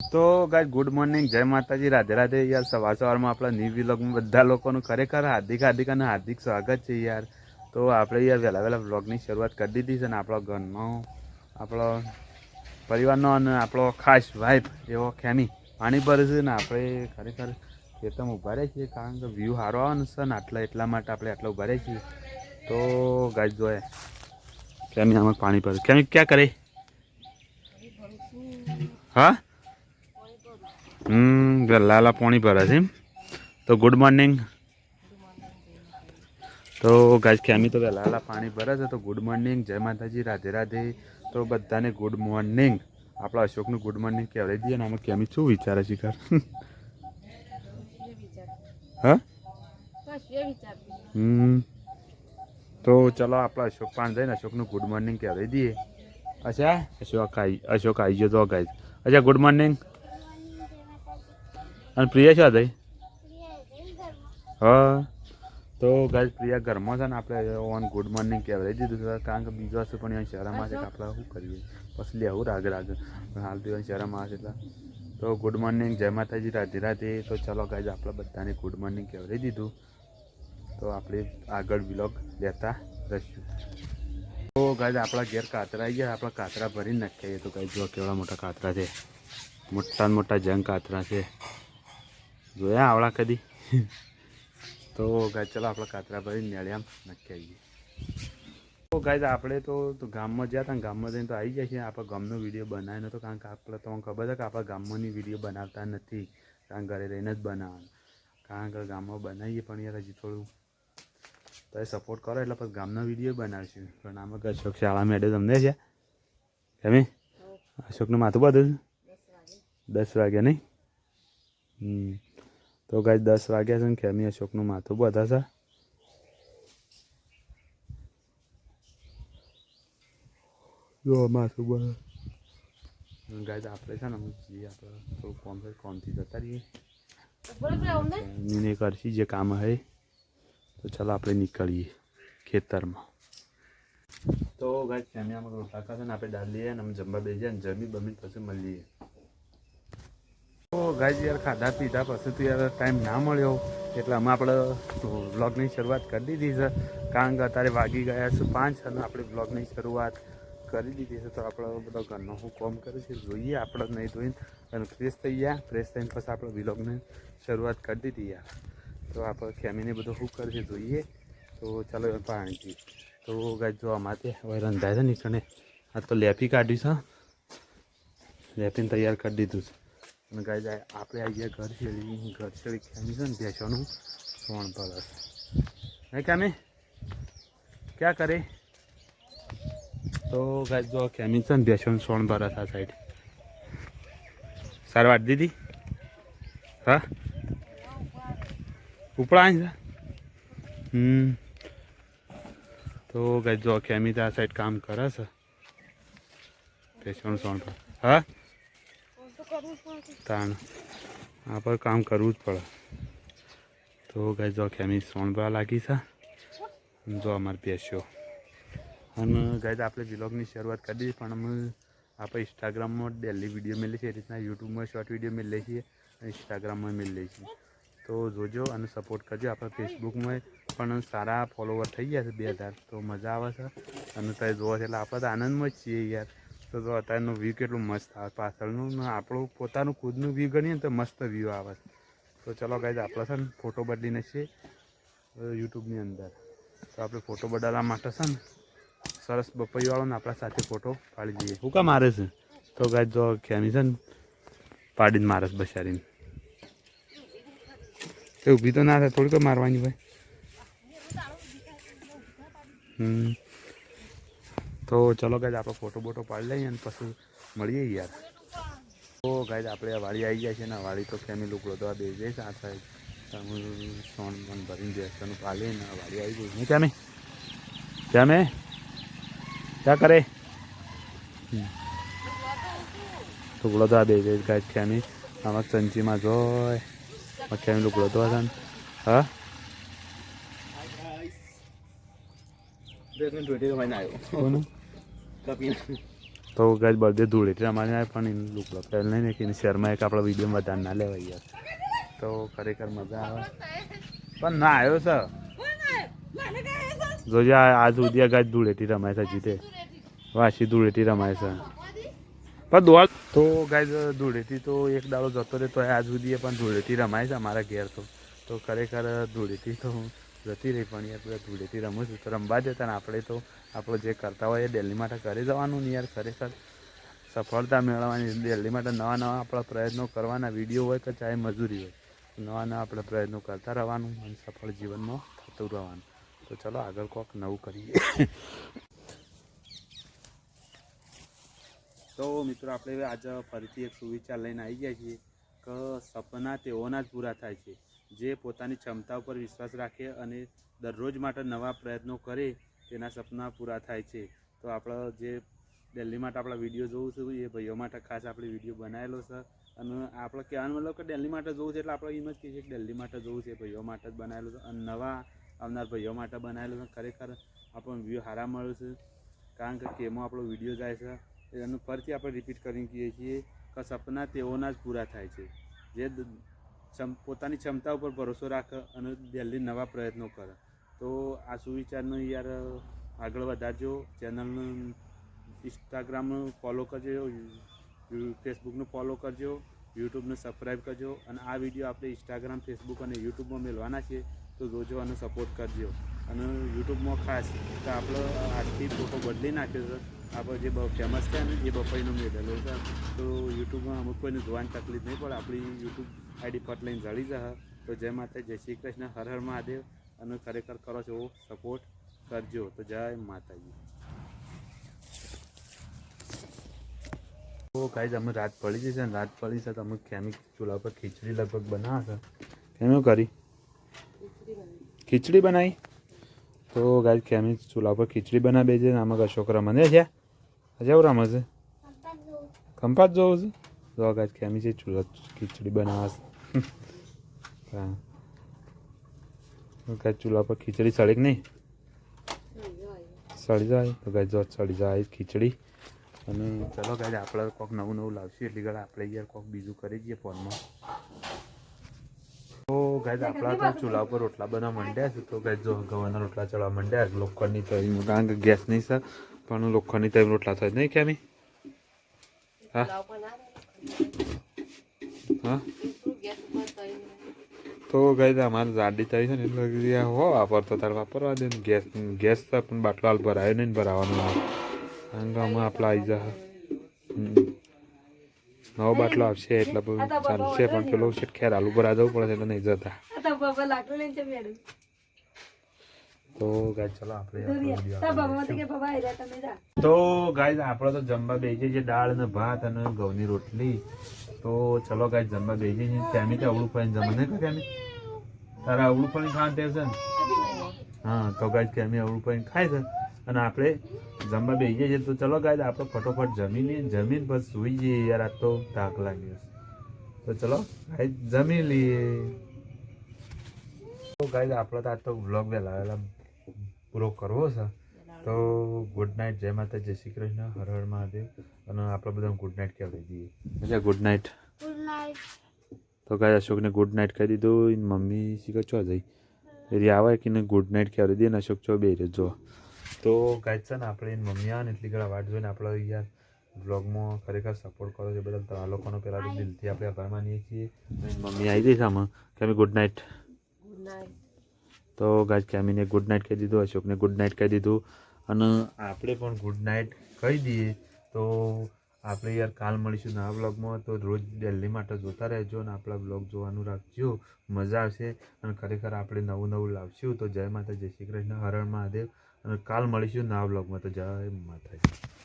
તો guys good morning, જય માતાજી, રાધે રાધે યાર. સવારમાં આપણા ન્યૂ વ્લોગમાં બધા લોકોનું ખરેખર હાર્દિક સ્વાગત છે યાર. તો આપણે યાર વહેલા વ્લોગની શરૂઆત કરી દીધી છે ને આપણો ઘરનો, આપણો પરિવારનો અને આપણો ખાસ વાઇફ એવો ખેમી પાણી ભરે છે ને આપણે ખરેખર ખેતરમાં ઊભા રહીએ છીએ કારણ કે વ્યૂ સારો આવે છે ને એટલા માટે આપણે આટલા ઊભા રહીએ છીએ. તો ગાઈસ જોઈએ ખેમી આમાં પાણી ભરે. ખેમી ક્યાં કરે? હા લાલા પાણી ભરે છે. તો ગુડ મોર્નિંગ. તો ગાઈસ ખેમી તો લાલા પાણી ભરે છે. તો ગુડ મોર્નિંગ, જય માતાજી, રાધે રાધે. તો બધાને ગુડ મોર્નિંગ. આપણા અશોકનું ગુડ મોર્નિંગ કહેવાય દઈએ ને આમાં ખેમી શું વિચારે છે ખર? હા તો ચલો આપણા અશોક પાન જઈને અશોકનું ગુડ મોર્નિંગ કહેવાય દઈએ. અશોક આવી ગયો તો ગાઈસ. અચ્છા ગુડ મોર્નિંગ. અને પ્રિયા શું થઈ? હા તો ગાઈસ પ્રિયા ઘરમાં છે ને આપણે ઓન ગુડ મોર્નિંગ કહેવાય દીધું છે કારણ કે બીજો હશે પણ અહીંયા શહેરમાં છે કે આપણે શું કરીએ પછી લેવું રાગ હાલ તો શહેરમાં આવે એટલે. તો ગુડ મોર્નિંગ, જય માતાજી, રાધે રાધે. તો ચલો ગાઈસ આપણે બધાને ગુડ મોર્નિંગ કહેવાય દીધું. તો આપણે આગળ વ્લોગ લેતા રહીશું. તો ગાઈસ આપણા ઘેર કાતરા આવી ગયા. આપણા કાતરા ભરીને નાખીએ. તો ગાઈસ જો કેવડા મોટા કાતરા છે, મોટા જંગ કાતરા છે. જોયા આવડા કદી? તો ગાઈસ ચલો આપણે કાતરા ભરીને નેળિયામ નાખી આવીએ. તો ગાઈસ આપણે તો ગામમાં ગયા હતા ને ગામમાં જઈને તો આવી જાય છે. આપણે ગામનો વિડીયો બનાવ્યો નહોતો કારણ કે આપણે તમને ખબર છે કે આપણે ગામમાંની વિડીયો બનાવતા નથી કારણ ઘરે રહીને જ બનાવવાનું. કારણ કે ગામમાં બનાવીએ પણ યાર હજી થોડું તો એ સપોર્ટ કરો એટલે પછી ગામનો વિડીયો બનાવીશું. પણ આમાં અશોક શાળા મેળે તમને છે એમ અશોકનું માથું બધું 10 વાગ્યા નહીં. તો ગાઈસ 10 વાગ્યા છે ને ખેમી અશોકનું માથું બધા છે. જો માથું બધા ગાઈસ આપણે છે ને અમુક જઈએ આપણે થોડું કોમથી જતા રહીએ એને કરશી જે કામ હે. તો ચાલો આપણે નીકળીએ ખેતરમાં. તો ગાઈસ ખેમિયામાં રોટલા કરશે ને આપણે દાળ લઈએ ને અમે જમવા બેસી જાય ને જમી બમી પછી મળીએ. તો ગાઈસ યાર ખાધા પીધા પછી તો યાર ટાઈમ ના મળ્યો એટલે અમે આપણે વ્લોગની શરૂઆત કરી દીધી છે કારણ કે અત્યારે વાગી ગયા છે 5 અને આપણે વ્લોગની શરૂઆત કરી દીધી છે. તો આપણે બધો ઘરનો હું કામ કરે છે જોઈએ આપણે નહીં ધોઈને અને ફ્રેશ થઈ ગયા. ફ્રેશ થઈને પછી આપણે વ્લોગની શરૂઆત કરી દીધી યાર. તો આપણે ખેમીને બધું શું કરે છે જોઈએ. તો ચાલો પાણીથી તો ગાઈસ જો અમારે હવે રંધાય છે ને કને આ તો લેફી કાઢ્યું છે, લેફીને તૈયાર કરી દીધું છે. અને ગાઈસ આપણે આવી ગયા ઘર શેરી ખેમી છે ને ભેંસોનું સોણ ભરે છે. હે ખેમી ક્યાં કરે? તો ગાઈસ જો ખેમી છે ને ભેંસોનું સોણ ભરે છે આ સાઈડ. સારવાર દીધી હા ઉપડા છે. તો ગાઈસ જો ખેમી તો આ સાઈડ કામ કરે છે ભેંસોનું સોણ ભરે. હા તાણ આ પર કામ કરવું જ પડે. તો ગાઈસ જો ખેમી સોણ ભરવા લાગી છે જો અમારે ભેંસ્યો. અને ગાઈસ આપણે વ્લોગની શરૂઆત કરી દીધી પણ અમે આપણે ઇન્સ્ટાગ્રામમાં ડેલી વિડીયો મેળવીએ છીએ એ રીતના યુટ્યુબમાં શોર્ટ વિડીયો મેળવીએ છીએ અને ઇન્સ્ટાગ્રામમાં મેળવીએ છીએ. તો જોજો અને સપોર્ટ કરજો. આપણે ફેસબુકમાં પણ સારા ફોલોવર થઈ ગયા છે 2000. તો મજા આવે છે અને ત્યાં જોવા છે એટલે આપણે તો આનંદમાં જ છીએ યાર. તો અત્યારનું વ્યૂ કેટલું મસ્ત આવે પાછળનું ને આપણું પોતાનું ખુદનું વ્યૂ ગણીએ ને તો મસ્ત વ્યૂ આવે. તો ચલો ગાઈસ આપણે છે ને ફોટો બદલીને છીએ યુટ્યુબની અંદર. તો આપણે ફોટો બદલવા માટે છે ને સરસ બપૈયાવાળો ને આપણા સાથે ફોટો પાડી દઈએ. હું કાં મારે છે? તો ગાઈસ જો ખેમી છે ને પાડીને મારે છે બસારીને. તો ઊભી તો ના થાય થોડી કોઈ મારવાની ભાઈ. તો ચલો ગાઈસ આપણે ફોટો બોટો પાડી લઈએ અને પછી મળીએ યાર. તો ગાઈસ આપણે આ વાડી આવી જાય છે ને વાડી તો ખેમી લુકડો તો આ બે જાય છે આ સાઈડ સોન મન ભરીને બેસવાનું પાલીએ ને વાડી આવી ગઈ. નહીં ખેમી ખેમી ક્યાં કરે? લુકડો તો આ બે જાય ગાઈસ ખેમી આમાં ચંચીમાં જોય ખેમી લુકડો તો હતા ને. હા તો ગાઈસ બર્થડે ધૂળેટી રમાડે આવે પણ એનું લુકડો પહેલ નહીં કે શહેરમાં એક આપણા વિડીયોમાં વધારે ના લેવાય યાર. તો ખરેખર મજા આવે પણ ના આવ્યો સર જોજે આજ સુધી ગાય ધૂળેટી રમાય છે જીતે વાસી ધૂળેટી રમાય છે પણ દોડ તો ગાય ધૂળેટી તો એક દાડો જતો રહે તો આજ સુધી પણ ધૂળેટી રમાય છે અમારા ઘેર તો ખરેખર ધૂળેટી તો જતી રહી પણ યાર બધા ધૂળેટી રમું છું તો રમવા જતા ને આપણે તો આપણો જે કરતા હોય એ દિલ્હી માટે કરી જવાનું ને યાર ખરેખર સફળતા મેળવવાની દિલ્હી માટે નવા નવા આપણા પ્રયત્નો કરવાના વિડીયો હોય કે ચાહે મજૂરી હોય નવા નવા આપણે પ્રયત્નો કરતા રહેવાનું અને સફળ જીવનમાં થતું રહેવાનું તો ચલો આગળ કોઈક નવું કરીએ. તો મિત્રો આપણે આજે ફરીથી એક સુવિચાર લઈને આવી ગયા છીએ કે સપના તેઓના જ પૂરા થાય છે જે પોતાની ક્ષમતા ઉપર વિશ્વાસ રાખે અને દરરોજ માટે નવા પ્રયત્નો કરે તેના સપના પૂરા થાય છે. તો આપણે જે દિલ્હી માટે આપણા વિડીયો જોવું છું એ ભાઈઓ માટે ખાસ આપણે વિડીયો બનાવેલો છે અને આપણે કહેવાનું મતલબ કે દિલ્હી માટે જોવું છે એટલે આપણે એમ જ કહીએ છીએ કે દિલ્હી માટે જોવું છે ભાઈઓ માટે જ બનાવેલું છે અને નવા આવનાર ભાઈઓ માટે બનાવેલું છે. ખરેખર આપણને વ્યૂ સારા મળે છે કારણ કે કેમો આપણો વિડીયો જાય છે એનું ફરીથી આપણે રિપીટ કરીને કહીએ છીએ કે સપના તેઓના જ પૂરા થાય છે જે પોતાની ક્ષમતા ઉપર ભરોસો રાખે અને દિલ્હી નવા પ્રયત્નો કરે. તો આ સુવિચારનું યાર આગળ વધારજો. ચેનલનું ઇન્સ્ટાગ્રામનું ફોલો કરજો, ફેસબુકનું ફોલો કરજો, યુટ્યુબને સબસ્ક્રાઈબ કરજો અને આ વિડીયો આપણે ઇન્સ્ટાગ્રામ, ફેસબુક અને યુટ્યુબમાં મેળવાના છે તો જોજો અને સપોર્ટ કરજો. અને યુટ્યુબમાં ખાસ તો આપણે આજથી ફોટો બદલી નાખ્યો છે આપણે જે બહુ ફેમસ છે ને એ બપોઈનો મેળવેલો છે તો યુટ્યુબમાં અમુક કોઈને જોવાની તકલીફ નહીં પડે આપણી યુટ્યુબ આઈડી ફટ લઈને જળી જશે. તો જય માતા, જય શ્રી કૃષ્ણ, હર હર મહાદેવ અને ખરેખર કરો છો એવો સપોર્ટ કરજો. તો જય માતાજી. તો ગાઈઝ અમે રાત પડી જશે ને રાત પડી છે તો અમે કેમી ચૂલા પર ખીચડી લગભગ બનાવે છે. કેમ કરી ખીચડી બનાવી? તો ગાઈઝ કેમી ચૂલા પર ખીચડી બનાવી છે ને આમાં અશોક રમને છે જેવું રમે છે કંપાસ જોવું છે. તો ગાઈઝ કેમી છે ચૂલા ખીચડી બનાવે છે. ગાઈઝ ચૂલા પર ખીચડી સળે કે નહીં? સળી જાય તો ગાઈઝ જો સળી જાય ખીચડી. અને ચલો ગાઈઝ આપણે કોઈક નવું નવું લાવશું એટલી ઘડી આપણે યાર કોઈક બીજું કરી દઈએ ફોનમાં. તો ગાઈઝ આપણા તો ચૂલા ઉપર રોટલા બધા મંડ્યા છે તો ગાઈઝ જો ગવાના રોટલા ચડવા મંડ્યા લોખંડની તવીમાં કારણ કે ગેસ નહીં સર પણ લોખંડની તવી રોટલા થાય નહીં કેમી? હા હા તો ગાઈઝ અમારે જાડી તવી છે ને એટલે હો વાપરતો તારે વાપરવા દે ને ગેસ પણ બાટલો હાલ ભરાયો નહીં ભરાવાનું કારણ કે અમે આપણા આવી જા નવો બાટલો આવશે એટલે ચાલશે પણ પેલો ખેર આલુ પર આ જવું પડે એટલે નહીં જતા. તો ગાય ચલો આપણે તો ગાય આપણે તો જમવા બેસી છે દાળ અને ભાત અને ઘઉંની રોટલી. તો ચલો ગાય જમવા બેસી છે ત્યાંની તો અવળું ફાઈને જમવા નહીં કેમી તારા અવળું ફાઈને ખાવાનું ટેવ છે ને? હા તો ગાય કેમી અવળું ફાઈને ખાય છે અને આપણે જમવા બેસીએ છીએ તો ચલો ગાય આપણે ફટોફટ જમીન બસ સુઈ જઈએ યાર આ તો થાક લાગ્યો તો ચલો ગાય જમી લઈએ. તો ગાય આપણે તો આજ તો વ્લોગ વહેલા પૂરો કરવો છે તો ગુડ નાઇટ, જય માતા, જય શ્રી કૃષ્ણ, હર હર મહાદેવ અને આપણે બધા ગુડ નાઇટ કહેવાય દઈએ. Good night. તો ગાય અશોકને ગુડ નાઇટ કહી દીધું. મમ્મી શીખર ચો જઈ એ આવે કે ગુડ નાઇટ કહેવાય દઈએ ને અશોક ચો બે જો. તો ગાય છે ને આપણે મમ્મી આવે ને એટલી ઘણા વાટ જોઈને આપણે યાર બ્લોગમાં ખરેખર સપોર્ટ કરો છો બદલ આ લોકોનો પહેલાં તો દિલથી આપણે આભાર માનીએ છીએ. મમ્મી આવી જઈશ આમાં કેમી ગુડ નાઇટ. તો ગાય કેમીને ગુડ નાઇટ કહી દીધું, અશોકને ગુડ નાઇટ કહી દીધું અને આપણે પણ ગુડ નાઇટ કહી દઈએ. તો આપણે યાર કાલ મળીશું નવા બ્લોગમાં. તો રોજ દિલ્હી માટે જોતા રહેજો અને આપણા બ્લોગ જોવાનું રાખજો, મજા આવશે અને ખરેખર આપણે નવું નવું લાવશું. તો જય માતા, જય શ્રી કૃષ્ણ, હર હર મહાદેવ અને કાલ મળીશું નવા બ્લોગમાં. તો જય માતાજી.